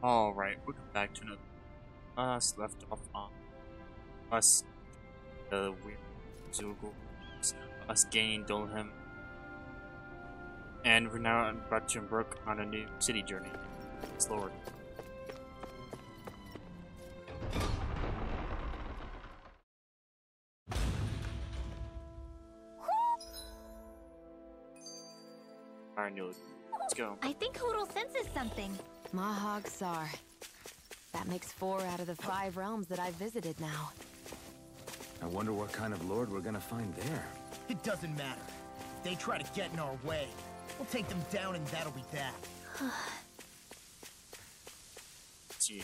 Alright, welcome back to another us left off on us the weird Zoogle, us gaining Dolhem, and we're now about to embark on a new city journey. Slower. Alright, Neil, let's go. I think Hoodle senses something. Mahag Sar. That makes 4 out of the 5 realms that I've visited now. I wonder what kind of lord we're gonna find there. It doesn't matter. If they try to get in our way, we'll take them down and that'll be that. Let's see.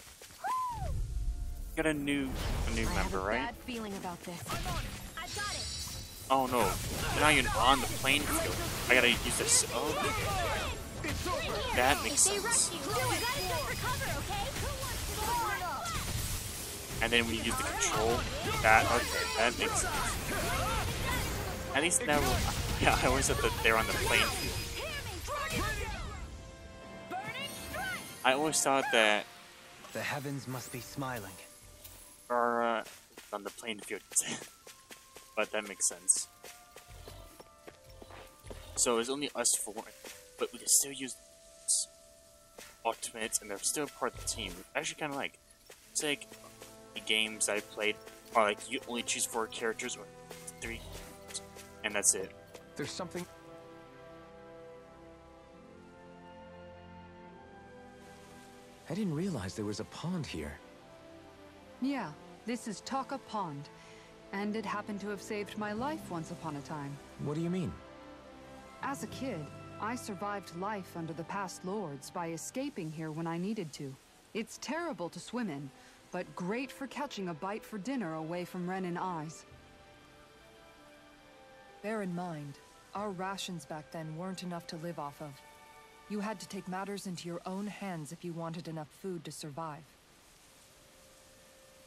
Got a new member, right? I have a bad feeling about this. I'm on it. I've got it. Oh no, they're not even on the playing field. I gotta use this. Oh, that makes If they rush sense. you, we gotta go for cover, okay? And then we use the control. That, okay, that makes sense. At least now, yeah, I always thought that they're on the playing field. I always thought that The heavens must be smiling. are on the playing field. But that makes sense. So it's only us 4, but we can still use ultimates, and they're still part of the team. I actually kind of like. It's like the games I played are like you only choose 4 characters or 3, and that's it. There's something... I didn't realize there was a pond here. Yeah, this is Taka Pond, and it happened to have saved my life once upon a time. What do you mean? As a kid, I survived life under the past lords by escaping here when I needed to. It's terrible to swim in, but great for catching a bite for dinner away from Renin eyes. Bear in mind, our rations back then weren't enough to live off of. You had to take matters into your own hands if you wanted enough food to survive.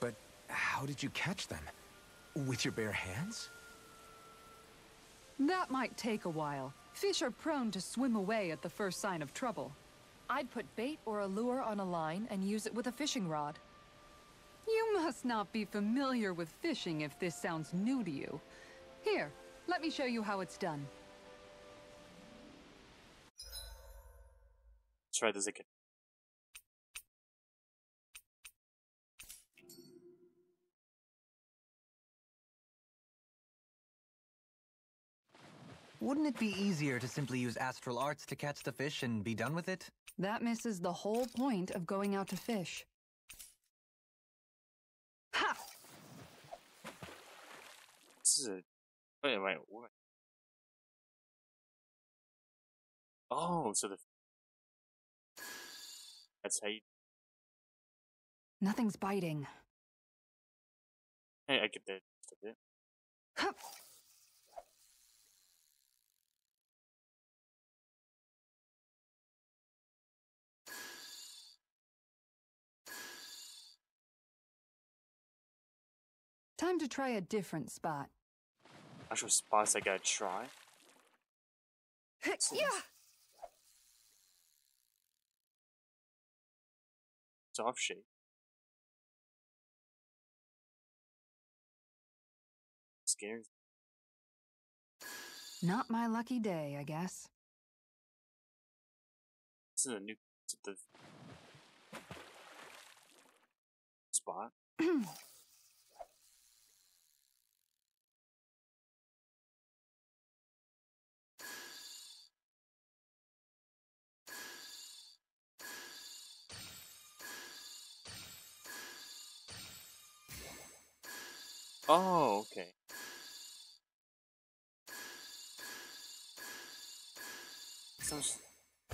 But how did you catch them? With your bare hands? That might take a while. Fish are prone to swim away at the first sign of trouble. I'd put bait or a lure on a line and use it with a fishing rod. You must not be familiar with fishing if this sounds new to you. Here, let me show you how it's done. Let's try this again. Wouldn't it be easier to simply use astral arts to catch the fish and be done with it? That misses the whole point of going out to fish. Ha! This is a... Wait, what? Oh, so the... That's how you... Nothing's biting. Hey, I get that just a bit. Ha! Time to try a different spot. Actual spots I gotta try. Yeah. Soft shape. Scares. Not my lucky day, I guess. This is a new spot. Oh, okay. Sounds...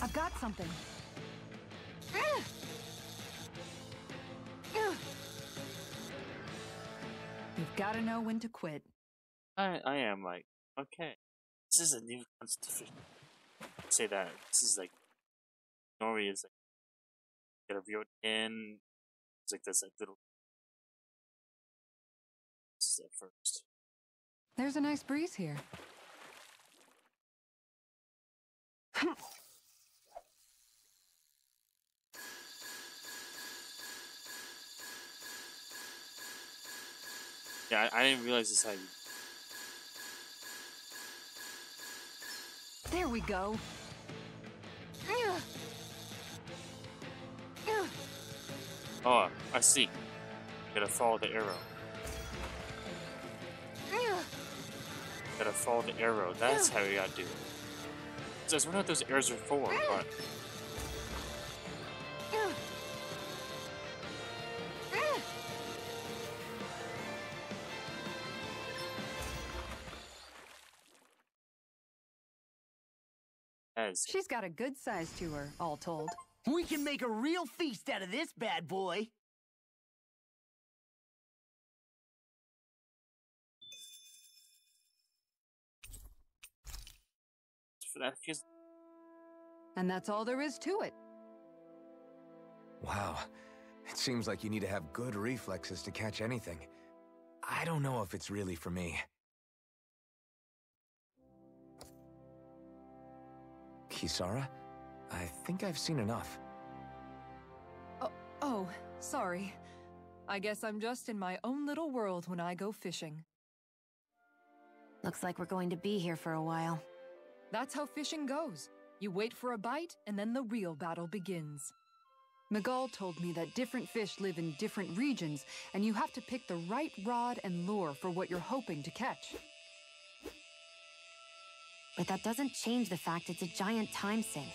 I've got something. You've got to know when to quit. I am like, okay. This is a new constitution. Say that. This is like, normally is like, get a view in. It's like this like little. This is at first. There's a nice breeze here. Yeah, I didn't realize this how you. There we go. Oh, I see. Gotta follow the arrow. Gotta follow the arrow. That's how you gotta do it. So I was wondering what those arrows are for, but. She's got a good size to her, all told. We can make a real feast out of this bad boy. And that's all there is to it. Wow. It seems like you need to have good reflexes to catch anything. I don't know if it's really for me. Kisara? I think I've seen enough. Oh, sorry. I guess I'm just in my own little world when I go fishing. Looks like we're going to be here for a while. That's how fishing goes. You wait for a bite, and then the real battle begins. Miguel told me that different fish live in different regions, and you have to pick the right rod and lure for what you're hoping to catch. But that doesn't change the fact it's a giant time sink.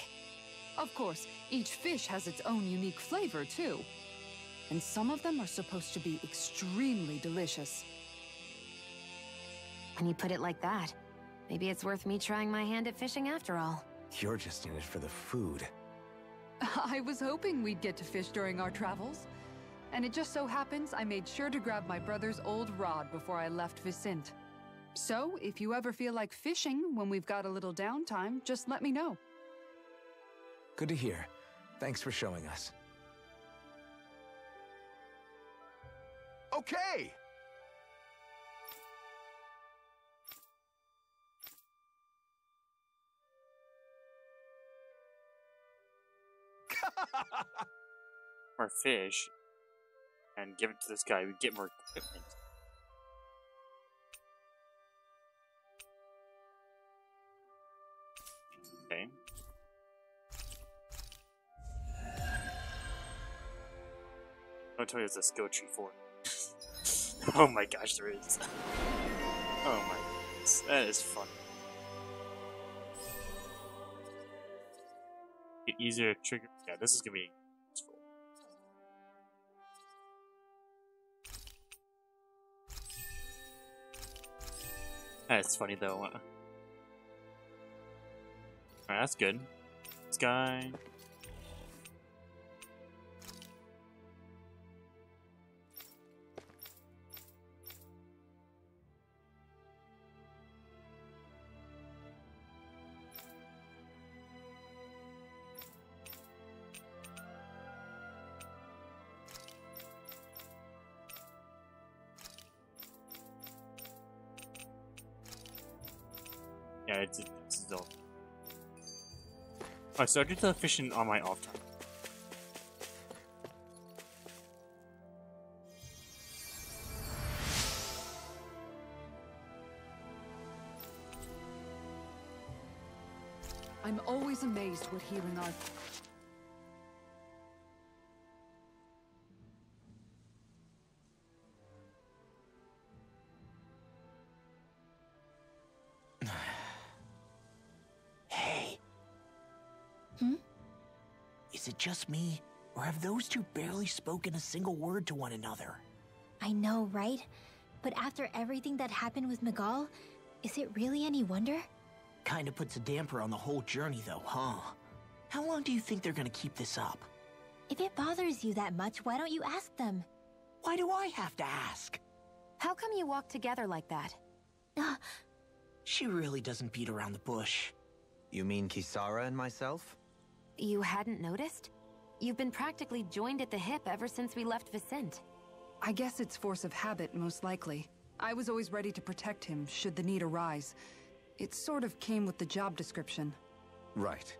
Of course, each fish has its own unique flavor, too. And some of them are supposed to be extremely delicious. When you put it like that, maybe it's worth me trying my hand at fishing after all. You're just in it for the food. I was hoping we'd get to fish during our travels. And it just so happens I made sure to grab my brother's old rod before I left Vicente. So, if you ever feel like fishing when we've got a little downtime, just let me know. Good to hear. Thanks for showing us. Okay! More fish and give it to this guy. We get more equipment. Okay. I'll tell you there's a skill tree for it. Oh my gosh, there is. Oh my goodness. That is fun. Easier to trigger. Yeah, this is gonna be useful. That's funny though. Alright, that's good. This guy. Yeah, it's still. Alright, so I do the fishing on my off time. I'm always amazed what healing art... Hey. Is it just me, or have those two barely spoken a single word to one another? I know, right? But after everything that happened with Miguel, is it really any wonder? Kinda puts a damper on the whole journey though, huh? How long do you think they're gonna keep this up? If it bothers you that much, why don't you ask them? Why do I have to ask? How come you walk together like that? She really doesn't beat around the bush. You mean Kisara and myself? You hadn't noticed? You've been practically joined at the hip ever since we left Vicente. I guess it's force of habit, most likely. I was always ready to protect him, should the need arise. It sort of came with the job description. Right.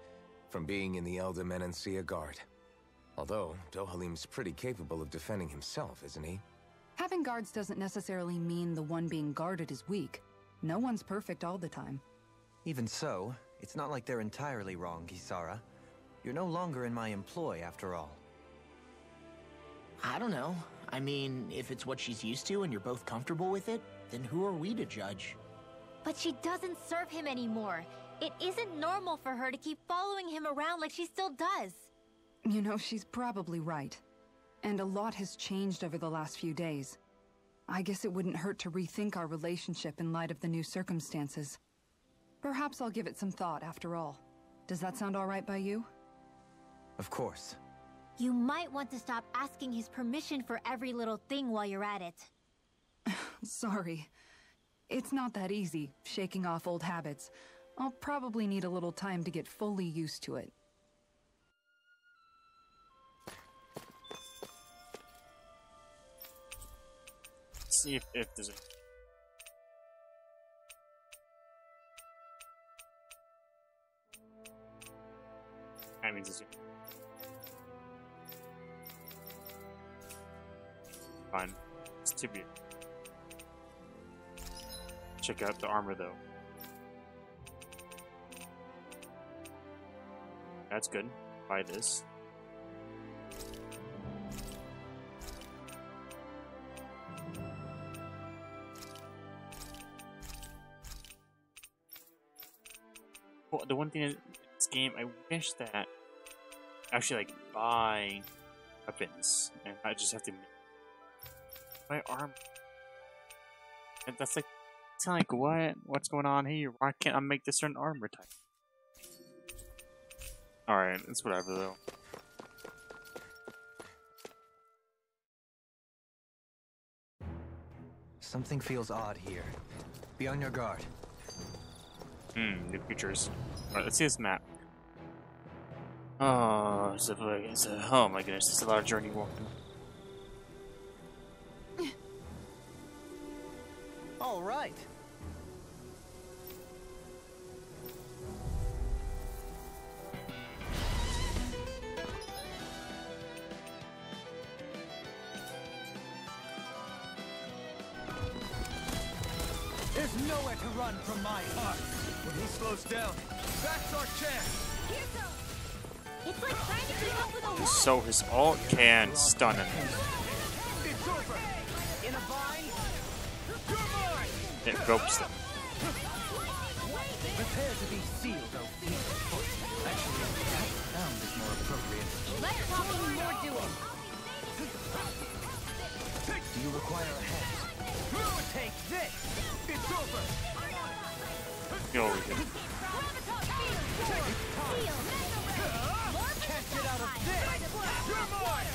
From being in the Elder Menancia Guard. Although, Dohalim's pretty capable of defending himself, isn't he? Having guards doesn't necessarily mean the one being guarded is weak. No one's perfect all the time. Even so, it's not like they're entirely wrong, Kisara. You're no longer in my employ, after all. I don't know. I mean, if it's what she's used to and you're both comfortable with it, then who are we to judge? But she doesn't serve him anymore. It isn't normal for her to keep following him around like she still does. You know, she's probably right. And a lot has changed over the last few days. I guess it wouldn't hurt to rethink our relationship in light of the new circumstances. Perhaps I'll give it some thought after all. Does that sound all right by you? Of course. You might want to stop asking his permission for every little thing while you're at it. Sorry. It's not that easy, shaking off old habits. I'll probably need a little time to get fully used to it. Let's see if there's a... I mean, it's fine. It's tibia. Check out the armor, though. That's good. Buy this. Well, the one thing in this game, I wish that I actually like buy weapons, and I just have to buy armor. And that's like, it's kind of like, what's going on here? Why can't I make this certain armor type? Alright, it's whatever though. Something feels odd here. Be on your guard. New features. Alright, let's see this map. Oh, oh my goodness, it's a lot of journey walking. All right. There's nowhere to run from my heart. When he slows down, that's our chance. It's like trying to keep up with a wolf. So his ult can stun him. It's over. In a vine. You're mine. It ropes them. Prepare to be sealed, oh Actually, that sound is more appropriate. Less talking, more doing. Do you require a hand? Take this. It's over. Yo, we can. Can't get out of this. You're mine.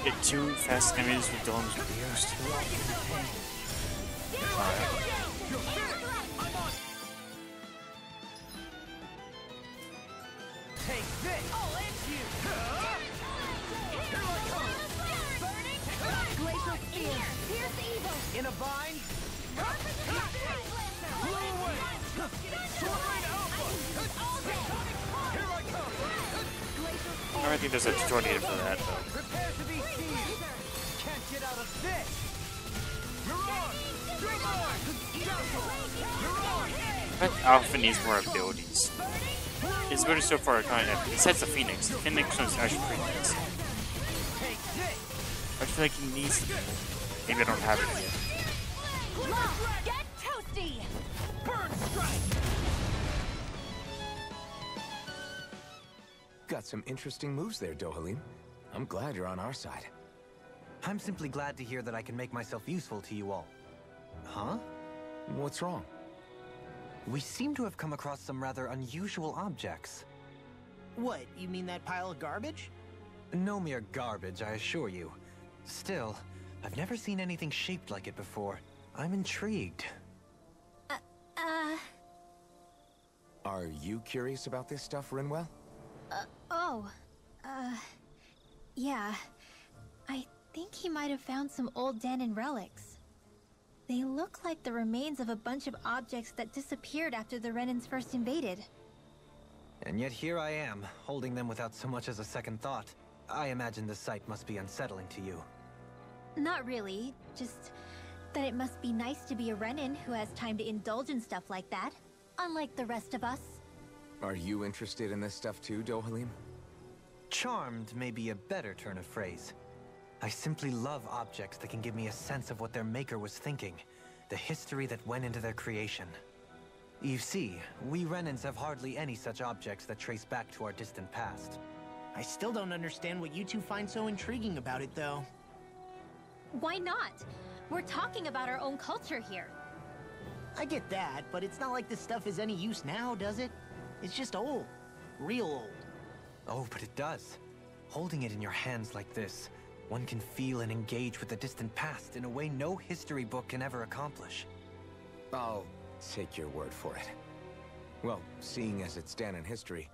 Get two fast enemies with Dylan's Beers. Take this. Oh, it's you. Here I come. Glacial spear. Pierce evil. In a vine. Blow away. Sword Rain Alpha. Here I come. I don't think there's a tutorial for that though. Prepare to be seized. Can't get out of this. You're on. You're mine. You're on. But Alpha needs more abilities. His abilities so far are kind of, besides the Phoenix. The Phoenix is actually pretty nice. I feel like he needs to. Maybe I don't have it yet. Get toasty. Burn strike. Got some interesting moves there, Dohalim. I'm glad you're on our side. I'm simply glad to hear that I can make myself useful to you all. Huh? What's wrong? We seem to have come across some rather unusual objects. What, you mean that pile of garbage? No mere garbage, I assure you. Still, I've never seen anything shaped like it before. I'm intrigued. Are you curious about this stuff, Rinwell? Yeah. I think he might have found some old Dahnan relics. They look like the remains of a bunch of objects that disappeared after the Renans first invaded. And yet here I am, holding them without so much as a second thought. I imagine the sight must be unsettling to you. Not really, just that it must be nice to be a Renin who has time to indulge in stuff like that, unlike the rest of us. Are you interested in this stuff too, Dohalim? Charmed may be a better turn of phrase. I simply love objects that can give me a sense of what their maker was thinking, the history that went into their creation. You see, we Renins have hardly any such objects that trace back to our distant past. I still don't understand what you two find so intriguing about it, though. Why not? We're talking about our own culture here. I get that, but it's not like this stuff is any use now, does it? It's just old. Real old. Oh, but it does. Holding it in your hands like this, one can feel and engage with the distant past in a way no history book can ever accomplish. I'll take your word for it. Well, seeing as it's Danan history,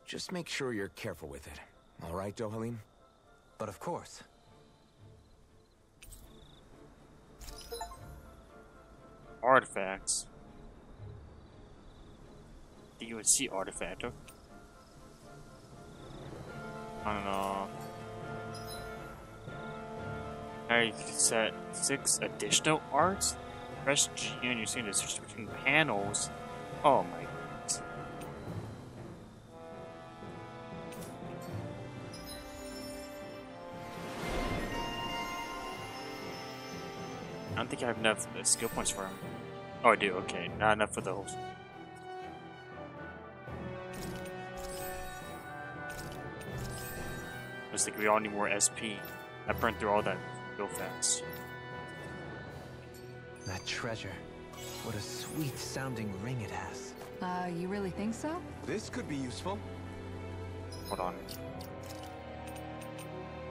just make sure you're careful with it. All right, Dohalim? But of course. Artifacts. You would see artifact. I don't know. Now you can set 6 additional arts. Press G and you're seeing the switch between panels. Oh my goodness. I don't think I have enough skill points for him. Oh, I do. Okay, not enough for those. Looks like we all need more SP. I burned through all that real fast. That treasure. What a sweet sounding ring it has. You really think so? This could be useful. Hold on.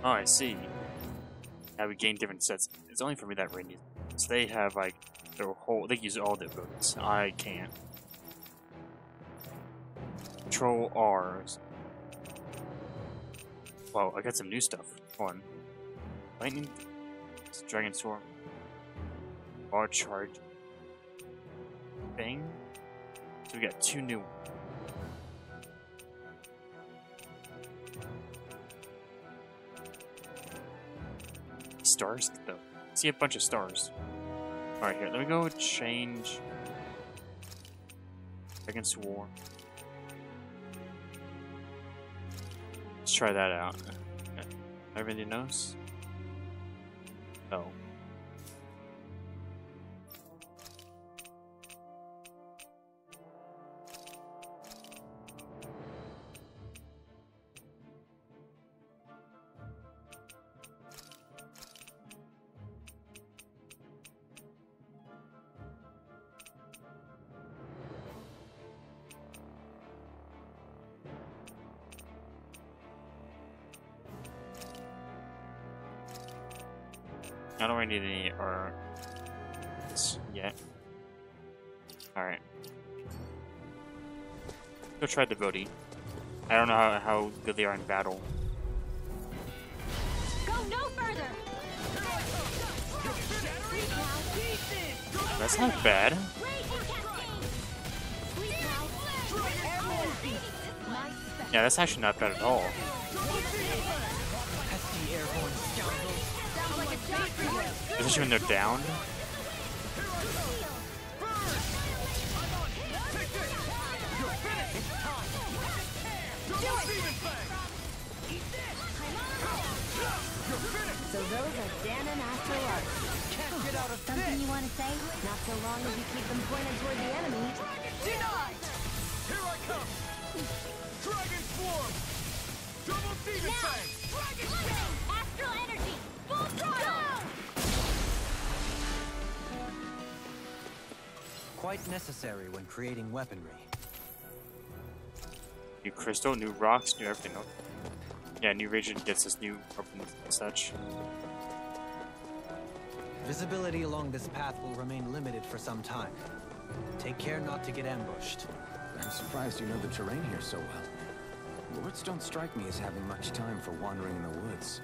Oh, I see. Now we gain different sets. It's only for me that ring. So they have like their whole. They use all their abilities. I can't. Control R's. Wow, I got some new stuff. Hold on. Lightning. Dragon Storm. Bar charge. Thing. So we got 2 new. Stars though. See a bunch of stars. Alright, here, let me go change Dragon Swarm. Let's try that out. Everybody knows? No. I don't really need any yet. Alright. Go try the Bodhi. I don't know how good they are in battle. Go no further! That's not bad. Yeah, that's actually not bad at all. Especially when they're down. So those are Danan Astral Arts. Something you want to say? Not so long as you keep them pointed toward the enemy. Denied! Here I come! Dragon Swarm! Double Demon Fang! Dragon Fang! Astral energy! Full throttle! Quite necessary when creating weaponry. New crystal, new rocks, new everything. Yeah, new region gets us new weapons and such. Visibility along this path will remain limited for some time. Take care not to get ambushed. I'm surprised you know the terrain here so well. Lords don't strike me as having much time for wandering in the woods.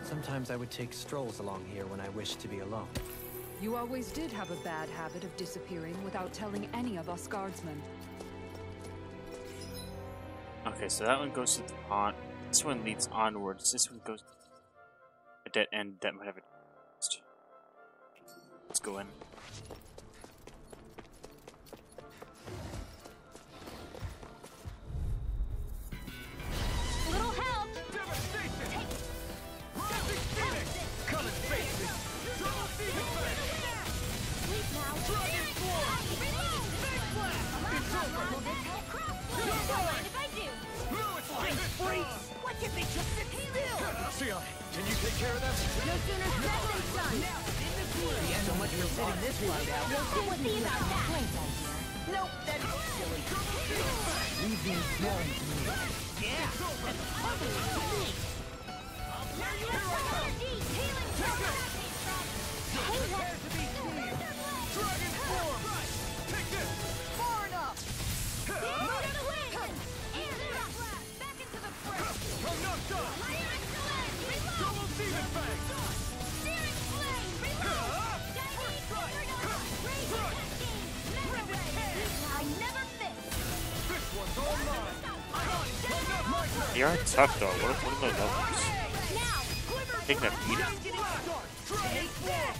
Sometimes I would take strolls along here when I wished to be alone. You always did have a bad habit of disappearing without telling any of us guardsmen. Okay, so that one goes to the pond. This one leads onwards. This one goes a dead end that might have a Let's go in. Little help! Devastation! Rising Phoenix! Come and face me! Double Demon Fang! Sleep now. Dragon Swarm! Big Blast! It's over! Don't mind if I do. Lewis, freeze! Why can't they just sit still? Sion, can you take care of them? No sooner said than done. So much for sitting this fight out. We'll soon see about that. Nope, that's silly. Leave these smelling to me. Yeah, that's totally unique. Healing Prepare to be seen! Dragon Form! Take this! Far enough. Back into the fray. I'm not done! Double Demon Fang! Searing flame. Reload. I never miss. This one's all mine! My turn! They are tough though. What are those levels? Now, quiver. Take that beat. Dragon Form!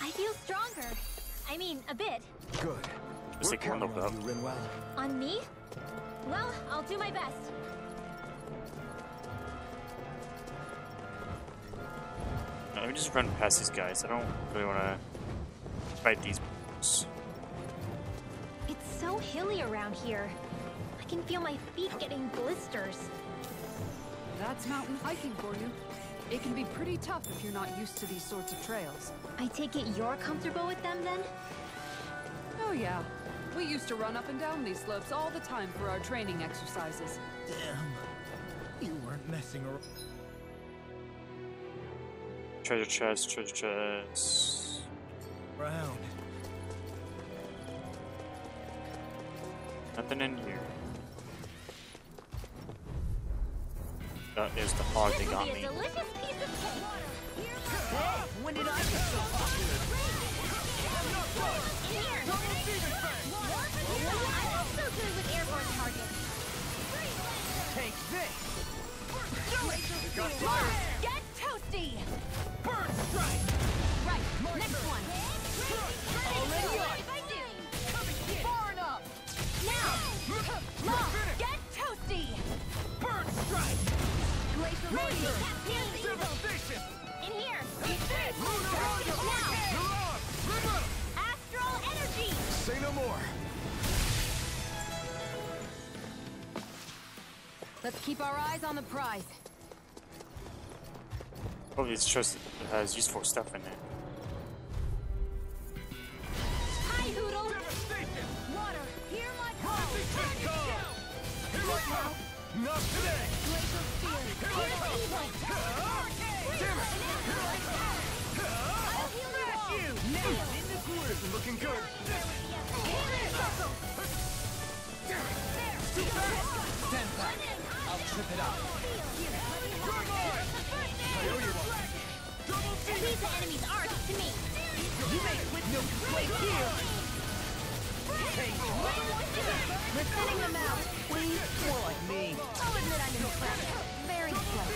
I feel stronger. I mean, a bit. Good. Just We're like one counting of on you, Rinwell. On me? Well, I'll do my best. Let me just run past these guys. I don't really want to fight these ones. It's so hilly around here. I can feel my feet getting blisters. That's mountain hiking for you. It can be pretty tough if you're not used to these sorts of trails. I take it you're comfortable with them then? Oh yeah. We used to run up and down these slopes all the time for our training exercises. Damn. You weren't messing around. Treasure chest, treasure chest. Nothing in here. That is the hog they got me. Delicious piece of cake. Hey, when did I get so popular? Here. I'm also good with airborne targets. Take this. Get toasty. Burn strike. Right. Next one. Already on. If I do. Far enough. Now. Law. Get toasty. Burn strike. Glacial Ranger. Devastation! In here. Lunar Now. Astral energy. Say no more. Let's keep our eyes on the prize. Probably this chest has useful stuff in it. Hi, Hoodle. Devastation! Water. Hear my call. Here I come! Not today! Glacial Spear. Here I come! Damn it! I'll heal you all. Nailed in the groove! This is looking good! Too fast. Stand back. I'll trip it up. You're mine! I owe you one! Double Leave the enemy's arc to me. You may quit no complaint here. We're thinning them out. Please, more like me. I'll admit I'm impressed. Very slight.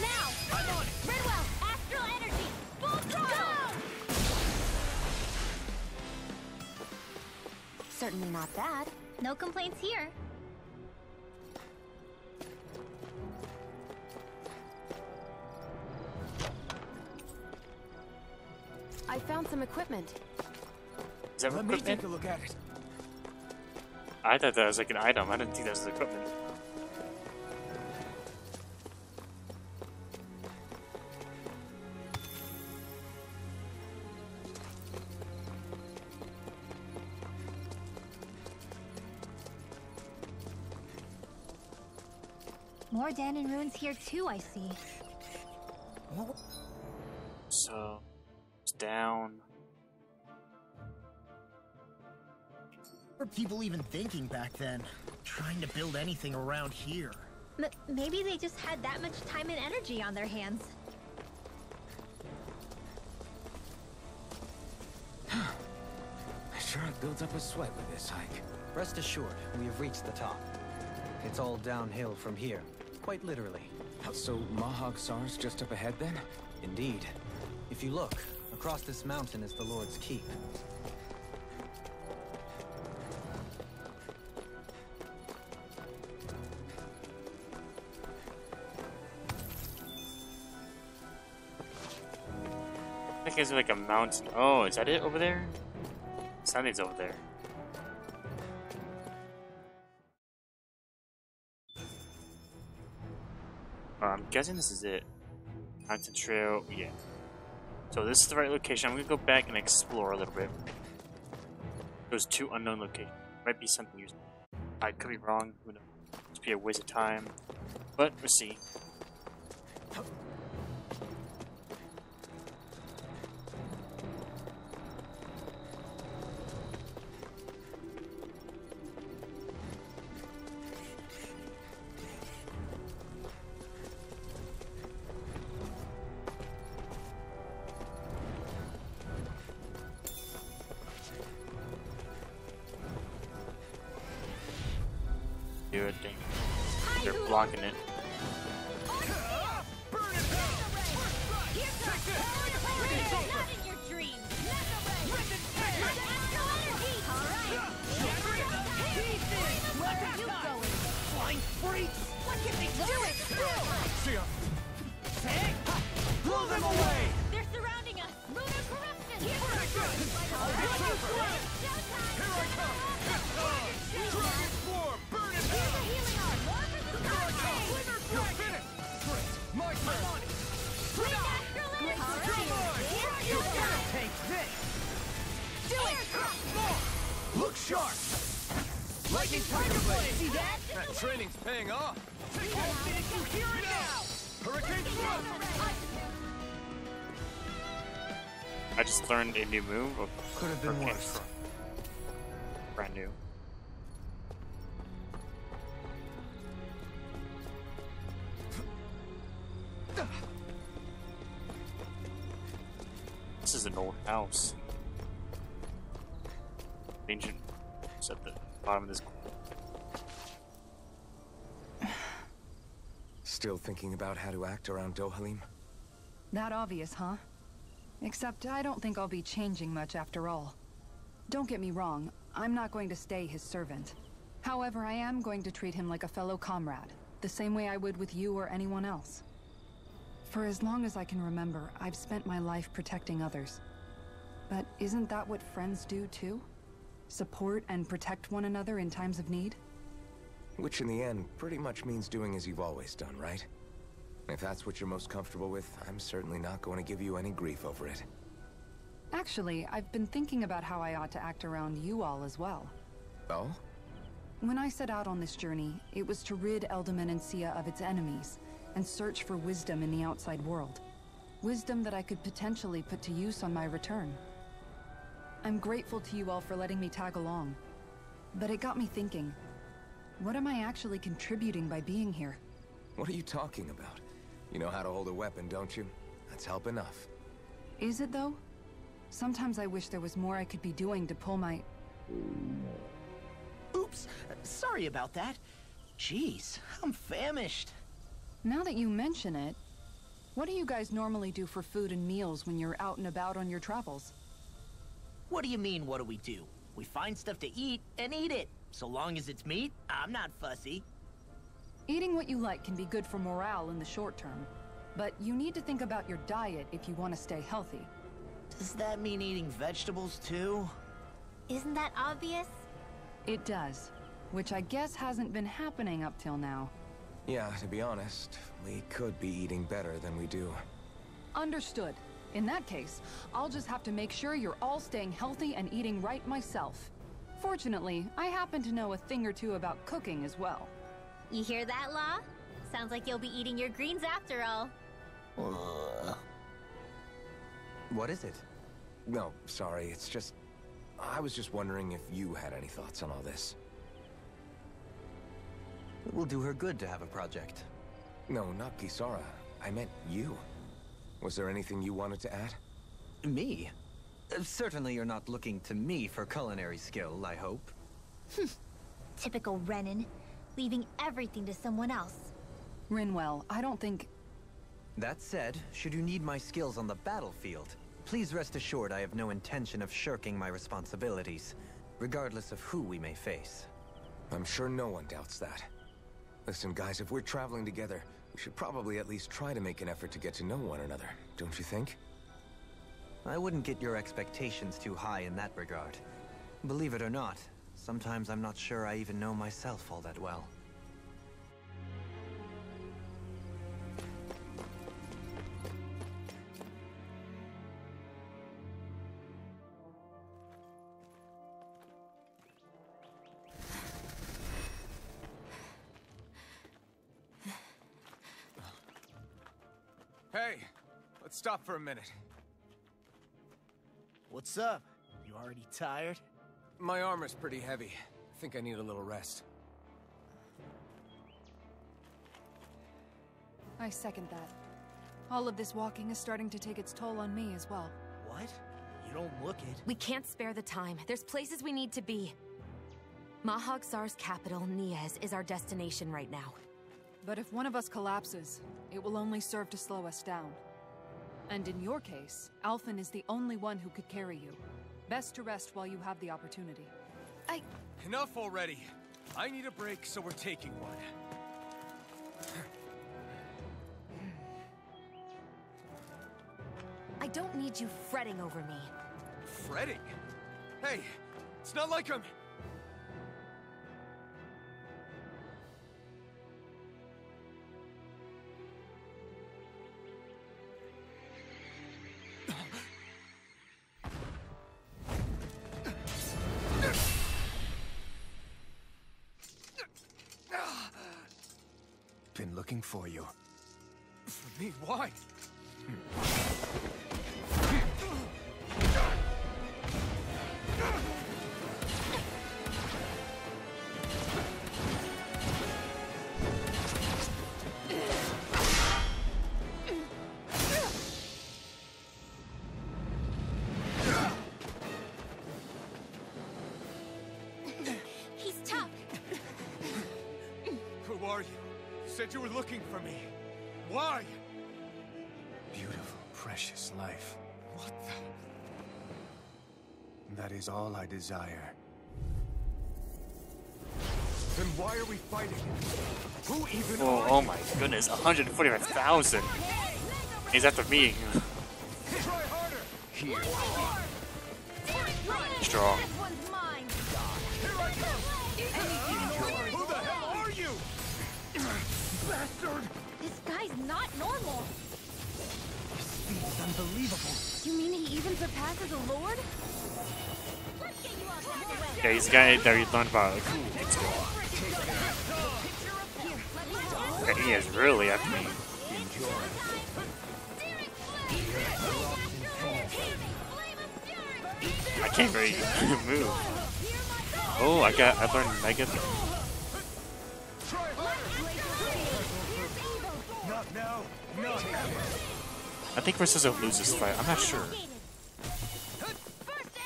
Now! I'm on it. Ridwell, astral energy! Full throttle! Certainly not bad. No complaints here. I found some equipment. Is that Let me equipment? take a look at it. I thought that was like an item. I didn't think that was equipment. More Danon ruins here too, I see. So, it's down. What were people even thinking back then? Trying to build anything around here. Maybe they just had that much time and energy on their hands. I sure have built up a sweat with this hike. Rest assured, we have reached the top. It's all downhill from here, quite literally. So Mahag Sar's just up ahead then? Indeed. If you look, across this mountain is the Lord's Keep. I think it's like a mountain. Oh, is that it over there? Something's over there. I'm guessing this is it. Mountain trail, yeah. So this is the right location. I'm gonna go back and explore a little bit. Those two unknown locations. Might be something useful. I could be wrong. Who knows? Just be a waste of time. But we'll see. Do it, dang. They're blocking it. Blow them away! They're surrounding us! Lunar corruption! Here I come! Dragon Swarm! Burn it down! Healing arm! More for the Here I come! You're finished! Great! My turn! Come on! You're gonna take this! Do it! Look sharp! Lightning Tiger Blade! See that? That training's paying off! Take it! You hear it now! Hurricane Thrust! I just learned a new move. Could have been Hurricane worse. Thrust. Brand new. This is an old house. Ancient. It's at the bottom of this. Still thinking about how to act around Dohalim? That obvious, huh? Except I don't think I'll be changing much after all. Don't get me wrong, I'm not going to stay his servant. However, I am going to treat him like a fellow comrade, the same way I would with you or anyone else. For as long as I can remember, I've spent my life protecting others. But isn't that what friends do too? Support and protect one another in times of need? Which in the end pretty much means doing as you've always done, right? If that's what you're most comfortable with, I'm certainly not going to give you any grief over it. Actually, I've been thinking about how I ought to act around you all as well. Oh? When I set out on this journey, it was to rid Eldaman and Sia of its enemies, and search for wisdom in the outside world. Wisdom that I could potentially put to use on my return. I'm grateful to you all for letting me tag along. But it got me thinking, what am I actually contributing by being here? What are you talking about? You know how to hold a weapon, don't you? That's help enough. Is it though? Sometimes I wish there was more I could be doing to pull my... Oops, sorry about that. Jeez, I'm famished. Now that you mention it, what do you guys normally do for food and meals when you're out and about on your travels? What do you mean, what do we do? We find stuff to eat and eat it. So long as it's meat, I'm not fussy. Eating what you like can be good for morale in the short term, but you need to think about your diet if you want to stay healthy. Does that mean eating vegetables too? Isn't that obvious? It does, which I guess hasn't been happening up till now. Yeah, to be honest, we could be eating better than we do. Understood. In that case, I'll just have to make sure you're all staying healthy and eating right myself. Fortunately, I happen to know a thing or two about cooking as well. You hear that, Law? Sounds like you'll be eating your greens after all. What is it? No, sorry, it's just... I was just wondering if you had any thoughts on all this. It will do her good to have a project. No, not Kisara. I meant you. Was there anything you wanted to add? Me? Certainly you're not looking to me for culinary skill, I hope. Typical Renan, leaving everything to someone else. Rinwell, I don't think... That said, should you need my skills on the battlefield, please rest assured I have no intention of shirking my responsibilities, regardless of who we may face. I'm sure no one doubts that. Listen, guys, if we're traveling together, we should probably at least try to make an effort to get to know one another, don't you think? I wouldn't get your expectations too high in that regard. Believe it or not, sometimes I'm not sure I even know myself all that well. Hey, let's stop for a minute. What's up? You already tired? My armor's pretty heavy. I think I need a little rest. I second that. All of this walking is starting to take its toll on me as well. What? You don't look it. We can't spare the time. There's places we need to be. Mahag Saar's capital, Niez, is our destination right now. But if one of us collapses, it will only serve to slow us down. And in your case, Alphen is the only one who could carry you. Best to rest while you have the opportunity. Enough already. I need a break, so we're taking one. I don't need you fretting over me. Fretting? Hey, it's not like I'm... Been looking for you. For me? Why? He's tough. Who are you? You said you were looking for me. Why? Beautiful, precious life. What the... That is all I desire. Then why are we fighting? Who even Oh, are oh you? my goodness, 145,000. He's after me. Try harder! Here. Strong. Who the hell are you? Bastard! This guy's not normal. His speed is unbelievable. You mean he even surpasses the Lord? Yeah, he's the guy that we learned about like 2 weeks ago. And he is really after me. I can't really move. Oh, I learned Mega. Not now. Not ever. I think we're supposed to lose this fight. I'm not sure.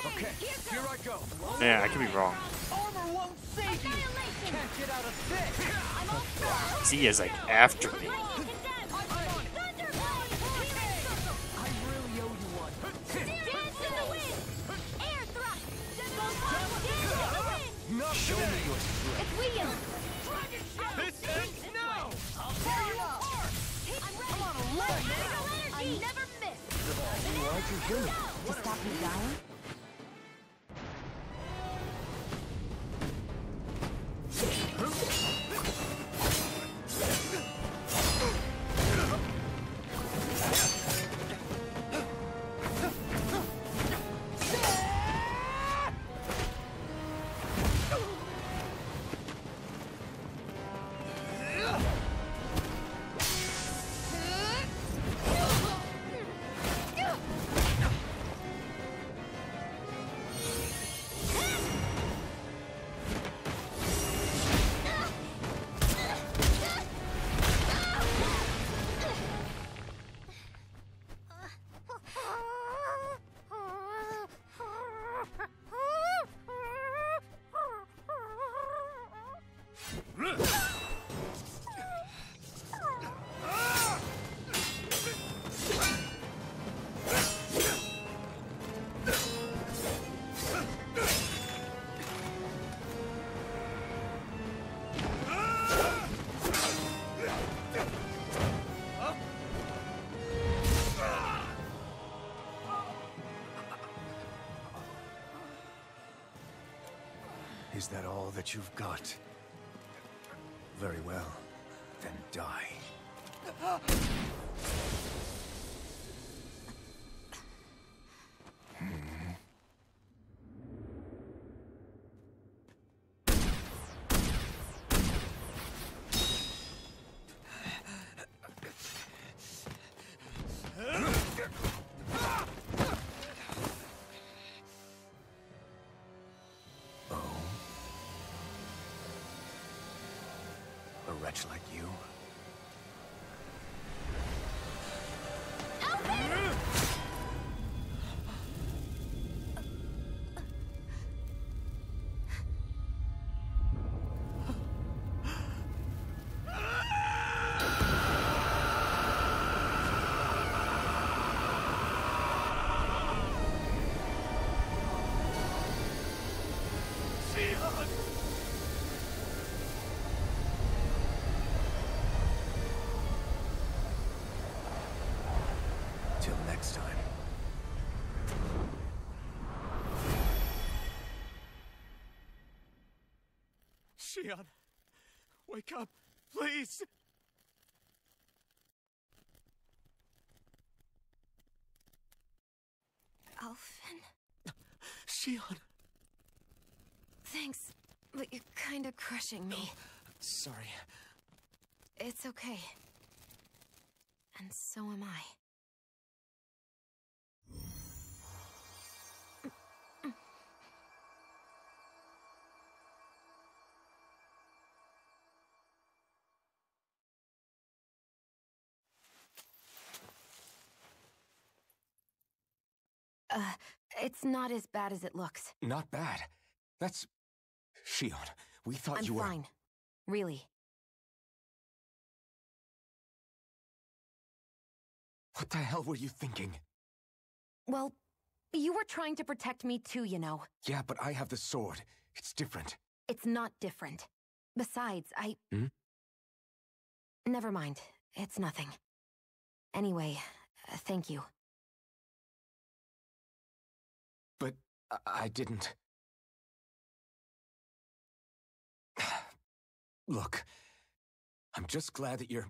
Okay, here I go. Yeah, I could be wrong. Armor won't save you! Can't get out of this! He is like after me. I really owe you one. Not show me your strength. It's William. This ends now! I'm on a roll now! I never miss. Why'd you heal me? To stop me dying? Is that all that you've got? Very well. Then die. A wretch like you? Till next time. Shion, wake up, please! Alphen? Shion! Thanks, but you're kinda crushing me. Sorry. It's okay. And so am I. It's not as bad as it looks. Not bad. That's... Shion, we thought you were... I'm fine. Really. What the hell were you thinking? Well, you were trying to protect me too, you know. Yeah, but I have the sword. It's different. It's not different. Besides, Never mind. It's nothing. Anyway, thank you. But I didn't... Look, I'm just glad that you're...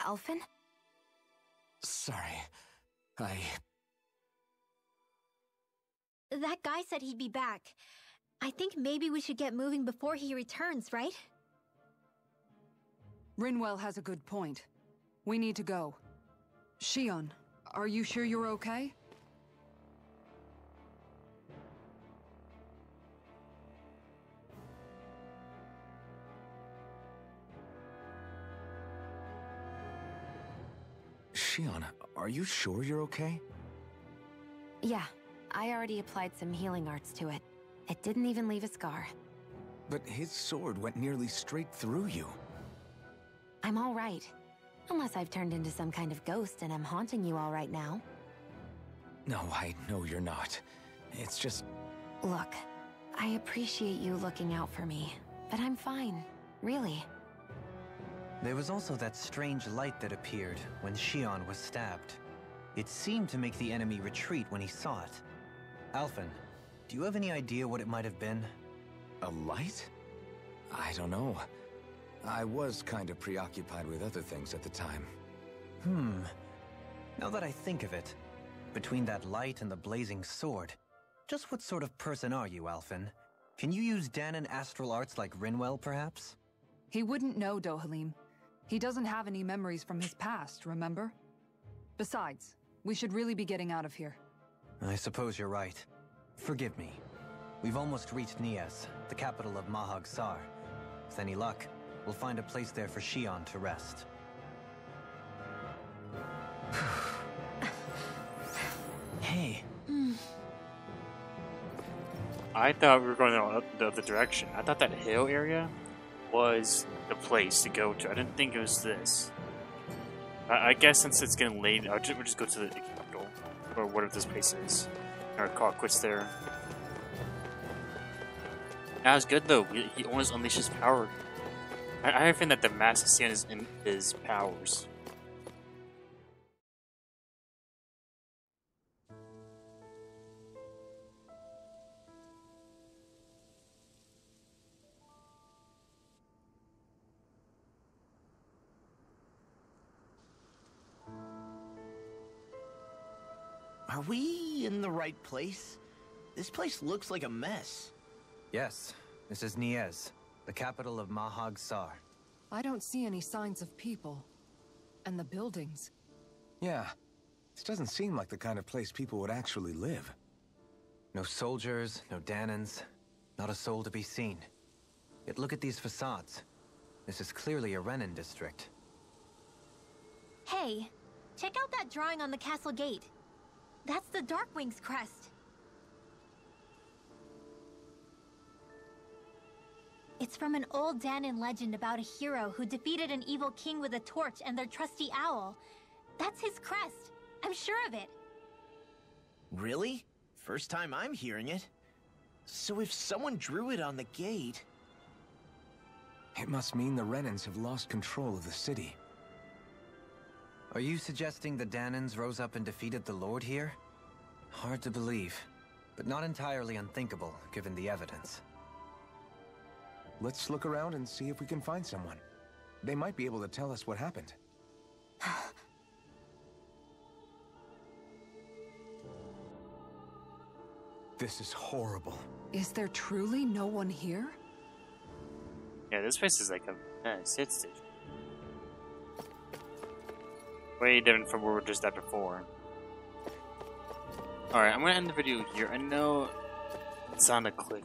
Alphen? Sorry. That guy said he'd be back. I think maybe we should get moving before he returns, right? Rinwell has a good point. We need to go. Shion, are you sure you're okay? Shion, are you sure you're okay? Yeah, I already applied some healing arts to it. It didn't even leave a scar. But his sword went nearly straight through you. I'm all right. Unless I've turned into some kind of ghost and I'm haunting you all right now. No, I know you're not. It's just... Look, I appreciate you looking out for me, but I'm fine. Really. There was also that strange light that appeared when Shion was stabbed. It seemed to make the enemy retreat when he saw it. Alphen, do you have any idea what it might have been? A light? I don't know. I was kind of preoccupied with other things at the time. Now that I think of it, between that light and the blazing sword, just what sort of person are you, Alphen? Can you use Dahnan astral arts like Rinwell, perhaps? He wouldn't know, Dohalim. He doesn't have any memories from his past, remember? Besides, we should really be getting out of here. I suppose you're right. Forgive me. We've almost reached Niez, the capital of Mahag Saar. With any luck, we'll find a place there for Shion to rest. Hey. I thought we were going the other direction. I thought that hill area was the place to go to. I didn't think it was this. I guess since it's getting late, we'll just go to the capital, or whatever this place is. Our car quits there. That was good though. He almost unleashed his power. I think that the mask is seeing his powers. Are we in the right place? This place looks like a mess. Yes, this is Niez, the capital of Mahag Sar. I don't see any signs of people. And the buildings. Yeah, this doesn't seem like the kind of place people would actually live. No soldiers, no Danans, not a soul to be seen. Yet look at these facades. This is clearly a Renan district. Hey, check out that drawing on the castle gate. That's the Darkwing's crest. It's from an old Danan legend about a hero who defeated an evil king with a torch and their trusty owl. That's his crest. I'm sure of it. Really? First time I'm hearing it. So if someone drew it on the gate... It must mean the Renans have lost control of the city. Are you suggesting the Danans rose up and defeated the Lord here? Hard to believe, but not entirely unthinkable, given the evidence. Let's look around and see if we can find someone. They might be able to tell us what happened. This is horrible. Is there truly no one here? Yeah, this place is like a hit station. Way different from where we were just at before. Alright, I'm gonna end the video here. I know it sounded quick,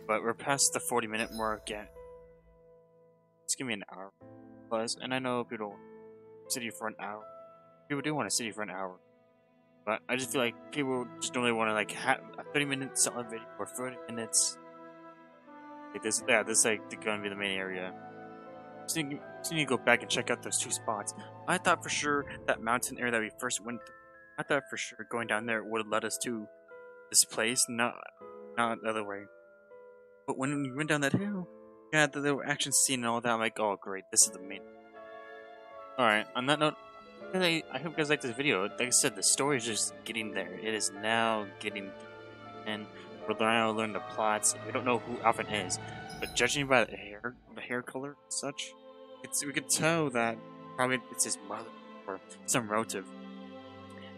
but we're past the 40-minute mark yet. Just give me an hour plus, and I know people don't want a city for an hour. People do want a city for an hour. But I just feel like people just don't really want to like have a 30-minute solid video or 30 minutes. Like this, yeah, this is like going to be the main area. So you need to go back and check out those two spots. I thought for sure that mountain area that we first went through, I thought for sure going down there would have led us to this place, not the other way. But when we went down that hill, yeah, the little action scene and all that, I'm like, oh great, this is the main. Alright, on that note, I hope you guys liked this video. Like I said, the story is just getting there. It is now getting, and we're now learning the plots. We don't know who Alvin is, but judging by the hair color and such, we could tell that probably it's his mother or some relative.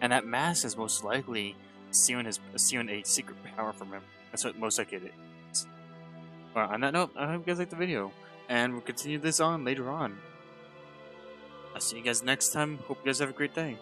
And that mask is most likely stealing a secret power from him. That's what most likely it is. Well, on that note, I hope you guys liked the video, and we'll continue this on later on. I'll see you guys next time. Hope you guys have a great day.